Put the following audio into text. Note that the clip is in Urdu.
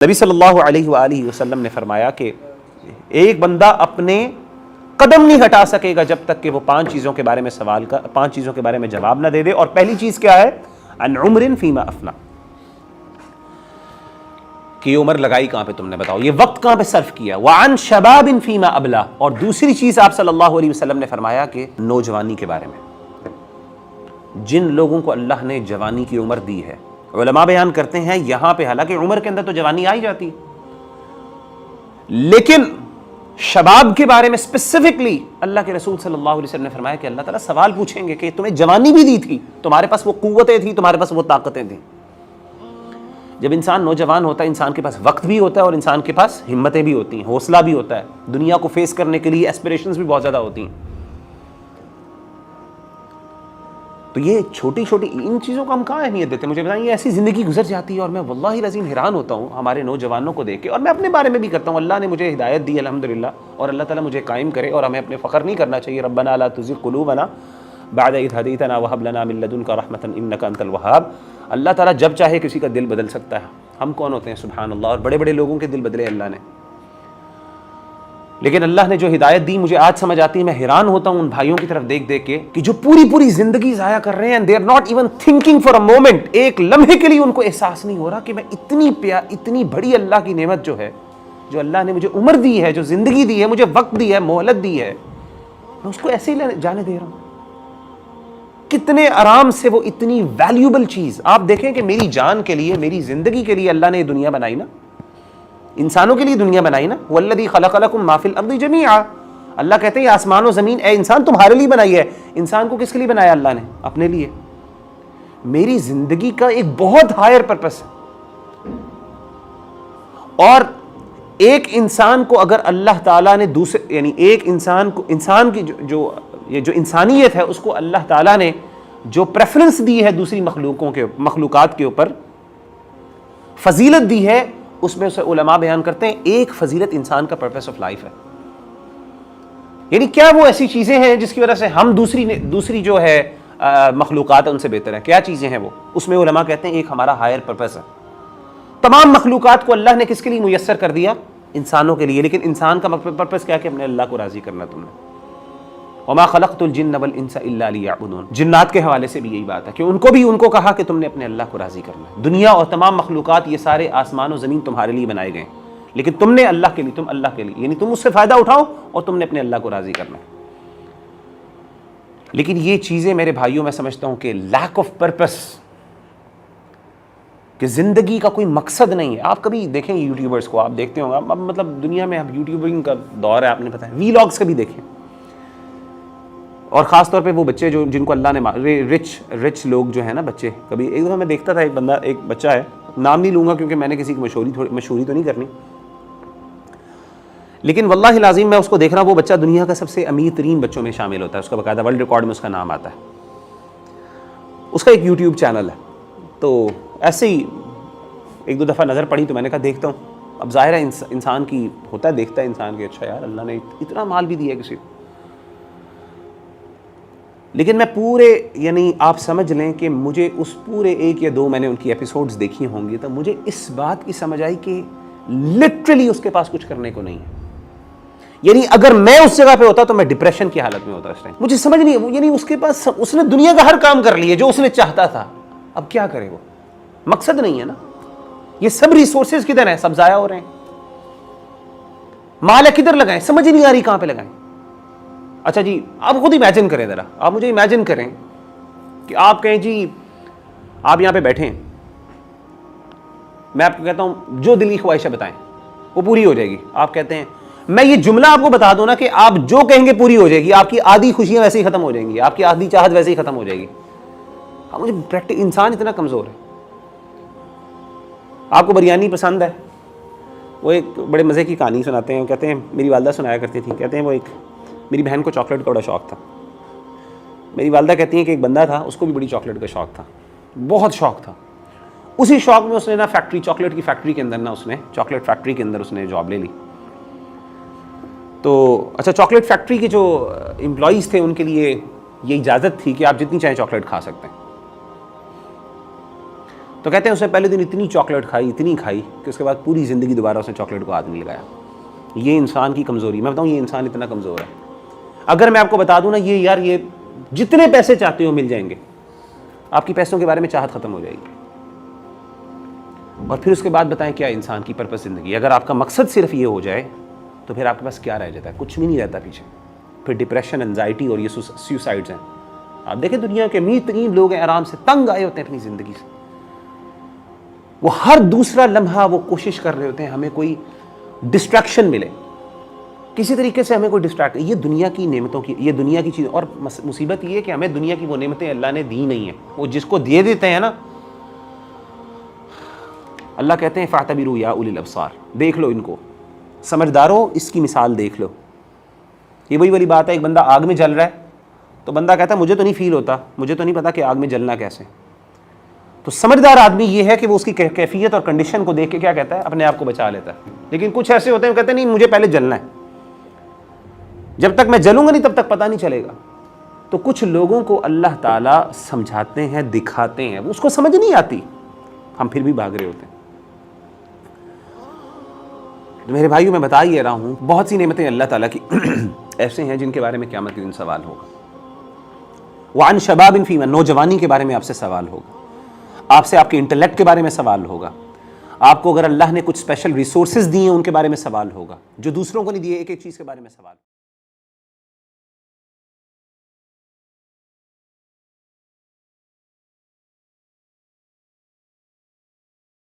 نبی صلی اللہ علیہ وآلہ وسلم نے فرمایا کہ ایک بندہ اپنے قدم نہیں ہٹا سکے گا جب تک کہ وہ پانچ چیزوں کے بارے میں جواب نہ دے دے. اور پہلی چیز کیا ہے؟ عن عمر فیما افنا، کہ یہ عمر لگائی کہاں پہ تم نے، بتاؤ یہ وقت کہاں پہ صرف کیا. وعن شباب فیما ابلا، اور دوسری چیز آپ صلی اللہ علیہ وسلم نے فرمایا کہ نوجوانی کے بارے میں، جن لوگوں کو اللہ نے جوانی کی عمر دی ہے. علماء بیان کرتے ہیں یہاں پہ حالانکہ عمر کے اندر تو جوانی آئی جاتی، لیکن شباب کے بارے میں اسپیسیفکلی اللہ کے رسول صلی اللہ علیہ وسلم نے فرمایا کہ اللہ تعالیٰ سوال پوچھیں گے کہ تمہیں جوانی بھی دی تھی، تمہارے پاس وہ قوتیں تھیں، تمہارے پاس وہ طاقتیں تھیں. جب انسان نوجوان ہوتا ہے انسان کے پاس وقت بھی ہوتا ہے اور انسان کے پاس ہمتیں بھی ہوتی ہیں، حوصلہ بھی ہوتا ہے، دنیا کو فیس کرنے کے لیے ایسپریشنز بھی بہت زیادہ ہوتی ہیں. تو یہ چھوٹی چھوٹی ان چیزوں کو ہم کہاں اہمیت دیتے ہیں؟ مجھے بتائیں، یہ ایسی زندگی گزر جاتی ہے اور میں واللہ العظیم حیران ہوتا ہوں ہمارے نوجوانوں کو دیکھ کے، اور میں اپنے بارے میں بھی کرتا ہوں. اللہ نے مجھے ہدایت دی الحمدللہ، اور اللہ تعالیٰ مجھے قائم کرے، اور ہمیں اپنے فخر نہیں کرنا چاہیے. ربنا لا تزغ قلوبنا بعد اذ ہدیتنا وہب لنا من لدنک رحمۃ انک انت الوہاب. اللہ تعالیٰ جب چاہے کسی کا دل بدل سکتا ہے. ہم کون ہوتے ہیں سبحان اللہ، اور بڑے بڑے لوگوں کے دل بدلے اللہ نے. لیکن اللہ نے جو ہدایت دی مجھے آج سمجھ آتی ہے. میں حیران ہوتا ہوں ان بھائیوں کی طرف دیکھ دیکھ کے کہ جو پوری زندگی ضائع کر رہے ہیں، they are not even thinking for a moment. ایک لمحے کے لیے ان کو احساس نہیں ہو رہا کہ میں اتنی بڑی اللہ کی نعمت جو ہے، جو اللہ نے مجھے عمر دی ہے، جو زندگی دی ہے، مجھے وقت دی ہے، مہلت دی ہے، میں اس کو ایسے ہی جانے دے رہا ہوں. کتنے آرام سے وہ اتنی ویلیوبل چیز. آپ دیکھیں کہ میری جان کے لیے، میری زندگی کے لیے اللہ نے یہ دنیا بنائی نا، انسانوں کے لیے دنیا بنائی نا. والذی خلق لکم ما فی الارض جمیعا. اللہ کہتے ہیں یہ آسمان و زمین اے انسان تمہارے لیے بنائی ہے. انسان کو کس کے لیے بنایا اللہ نے؟ اپنے لیے. میری زندگی کا ایک بہت ہائر پرپس ہے. اور ایک انسان کو اگر اللہ تعالیٰ نے یعنی ایک انسان کو، انسان کی جو انسانیت ہے، اس کو اللہ تعالیٰ نے جو پریفرنس دی ہے دوسری مخلوقات کے اوپر، فضیلت دی ہے، اس میں سے علماء بیان کرتے ہیں ایک فضیلت انسان کا پرپس آف لائف ہے. یعنی کیا وہ ایسی چیزیں ہیں جس کی وجہ سے ہم دوسری جو ہے مخلوقات ان سے بہتر ہیں؟ کیا چیزیں ہیں وہ؟ اس میں علماء کہتے ہیں ایک ہمارا ہائر پرپس ہے. تمام مخلوقات کو اللہ نے کس کے لیے میسر کر دیا؟ انسانوں کے لیے. لیکن انسان کا پرپس کیا کہ اپنے اللہ کو راضی کرنا. تم نے وما خلقت الجن والانس الا لیعبدون. جنات کے حوالے سے بھی یہی بات ہے کہ ان کو کہا کہ تم نے اپنے اللہ کو راضی کرنا ہے. دنیا اور تمام مخلوقات، یہ سارے آسمان و زمین تمہارے لیے بنائے گئے، لیکن تم نے اللہ کے لیے، تم اللہ کے لیے، یعنی تم اس سے فائدہ اٹھاؤ اور تم نے اپنے اللہ کو راضی کرنا ہے. لیکن یہ چیزیں میرے بھائیوں میں سمجھتا ہوں کہ لیک آف پرپس، کہ زندگی کا کوئی مقصد نہیں ہے. آپ کبھی دیکھیں یوٹیوبرز کو، آپ دیکھتے ہوں گے، مطلب دنیا میں اب یوٹیوبنگ کا دور ہے، آپ نے پتہ ہے، ویلاگس کبھی دیکھیں، اور خاص طور پہ وہ بچے جن کو اللہ نے رچ لوگ جو ہیں نا بچے. کبھی ایک دفعہ میں دیکھتا تھا ایک بچہ ہے، نام نہیں لوں گا کیونکہ میں نے کسی کی مشہوری تو نہیں کرنی، لیکن واللہ العظیم میں اس کو دیکھ رہا ہوں، وہ بچہ دنیا کا سب سے امیر ترین بچوں میں شامل ہوتا ہے، اس کا باقاعدہ ورلڈ ریکارڈ میں اس کا نام آتا ہے. اس کا ایک یوٹیوب چینل ہے. تو ایسے ہی ایک دو دفعہ نظر پڑی تو میں نے کہا دیکھتا ہوں. اب ظاہر ہے انسان کی ہوتا ہے، دیکھتا ہے انسان کہ اچھا یار اللہ نے اتنا مال بھی دیا ہے کسی کو. لیکن میں یعنی آپ سمجھ لیں کہ مجھے اس پورے ایک یا دو میں نے ان کی ایپیسوڈز دیکھی ہوں گی، تو مجھے اس بات کی سمجھ آئی کہ لٹرلی اس کے پاس کچھ کرنے کو نہیں ہے. یعنی اگر میں اس جگہ پہ ہوتا تو میں ڈپریشن کی حالت میں ہوتا اس ٹائم. مجھے سمجھ نہیں، یعنی اس کے پاس، اس نے دنیا کا ہر کام کر لیا جو اس نے چاہتا تھا، اب کیا کرے وہ؟ مقصد نہیں ہے نا. یہ سب ریسورسز کدھر ہیں؟ سب ضائع ہو رہے ہیں. مال کدھر لگائیں؟ سمجھ نہیں آ رہی کہاں پہ لگائیں. اچھا جی، آپ خود امیجن کریں ذرا، آپ مجھے امیجن کریں کہ آپ کہیں جی آپ یہاں پہ بیٹھیں، میں آپ کو کہتا ہوں جو دل کی خواہشیں بتائیں وہ پوری ہو جائے گی. آپ کہتے ہیں میں یہ جملہ آپ کو بتا دوں نا کہ آپ جو کہیں گے پوری ہو جائے گی، آپ کی آدھی خوشیاں ویسے ہی ختم ہو جائیں گی، آپ کی آدھی چاہت ویسے ہی ختم ہو جائے گی. مجھے انسان اتنا کمزور ہے. آپ کو بریانی پسند ہے، وہ ایک بڑے مزے کی کہانی سناتے ہیں، کہتے ہیں میری والدہ سنایا کرتی تھی. کہتے ہیں وہ میری بہن کو چاکلیٹ کا بڑا شوق تھا. میری والدہ کہتی ہیں کہ ایک بندہ تھا، اس کو بھی بڑی چاکلیٹ کا شوق تھا، بہت شوق تھا. اسی شوق میں اس نے نا چاکلیٹ کی فیکٹری کے اندر چاکلیٹ فیکٹری کے اندر اس نے جاب لے لی. تو اچھا، چاکلیٹ فیکٹری کے جو امپلائیز تھے ان کے لیے یہ اجازت تھی کہ آپ جتنی چاہیں چاکلیٹ کھا سکتے ہیں. تو کہتے ہیں اس نے پہلے دن اتنی چاکلیٹ کھائی اتنی کھائی کہ اس کے بعد پوری زندگی دوبارہ اس نے چاکلیٹ کو ہاتھ نہیں لگایا. یہ انسان کی کمزوری. میں بتاؤں یہ انسان اتنا کمزور ہے. اگر میں آپ کو بتا دوں نا یہ یار یہ جتنے پیسے چاہتے ہو مل جائیں گے, آپ کی پیسوں کے بارے میں چاہت ختم ہو جائے گی. اور پھر اس کے بعد بتائیں کیا انسان کی پرپس زندگی. اگر آپ کا مقصد صرف یہ ہو جائے تو پھر آپ کے پاس کیا رہ جاتا ہے؟ کچھ بھی نہیں رہتا پیچھے. پھر ڈپریشن, انزائٹی اور یہ سوسائڈز ہیں. آپ دیکھیں دنیا کے امیر ترین لوگ ہیں, آرام سے تنگ آئے ہوتے ہیں اپنی زندگی سے. وہ ہر دوسرا لمحہ وہ کوشش کر رہے ہوتے ہیں ہمیں کوئی ڈسٹریکشن ملے, کسی طریقے سے ہمیں کوئی ڈسٹریکٹ. یہ دنیا کی نعمتوں کی, یہ دنیا کی چیز. اور مصیبت یہ ہے کہ ہمیں دنیا کی وہ نعمتیں اللہ نے دی نہیں ہیں. وہ جس کو دے دیتے ہیں نا, اللہ کہتے ہیں فاعتبروا یا اولی الابصار, دیکھ لو ان کو, سمجھدارو اس کی مثال دیکھ لو. یہ وہی والی بات ہے, ایک بندہ آگ میں جل رہا ہے تو بندہ کہتا ہے مجھے تو نہیں فیل ہوتا, مجھے تو نہیں پتا کہ آگ میں جلنا کیسے. تو سمجھدار آدمی یہ ہے کہ وہ اس کی کیفیت اور کنڈیشن کو دیکھ کے کیا کہتا ہے, اپنے آپ کو بچا لیتا ہے. لیکن کچھ ایسے ہوتے ہیں وہ کہتے ہیں نہیں مجھے پہلے جلنا ہے, جب تک میں جلوں گا نہیں تب تک پتہ نہیں چلے گا. تو کچھ لوگوں کو اللہ تعالیٰ سمجھاتے ہیں, دکھاتے ہیں, وہ اس کو سمجھ نہیں آتی, ہم پھر بھی بھاگ رہے ہوتے ہیں. تو میرے بھائیوں میں بتا ہی رہا ہوں, بہت سی نعمتیں اللہ تعالیٰ کی ایسے ہیں جن کے بارے میں قیامت کے دن سوال ہوگا. وعن شباب فیما, نوجوانی کے بارے میں آپ سے سوال ہوگا, آپ سے آپ کے انٹلیکٹ کے بارے میں سوال ہوگا, آپ کو اگر اللہ نے کچھ اسپیشل ریسورسز دیے ہیں ان کے بارے میں سوال ہوگا, جو دوسروں کو نہیں دیے, ایک ایک چیز کے بارے میں سوال.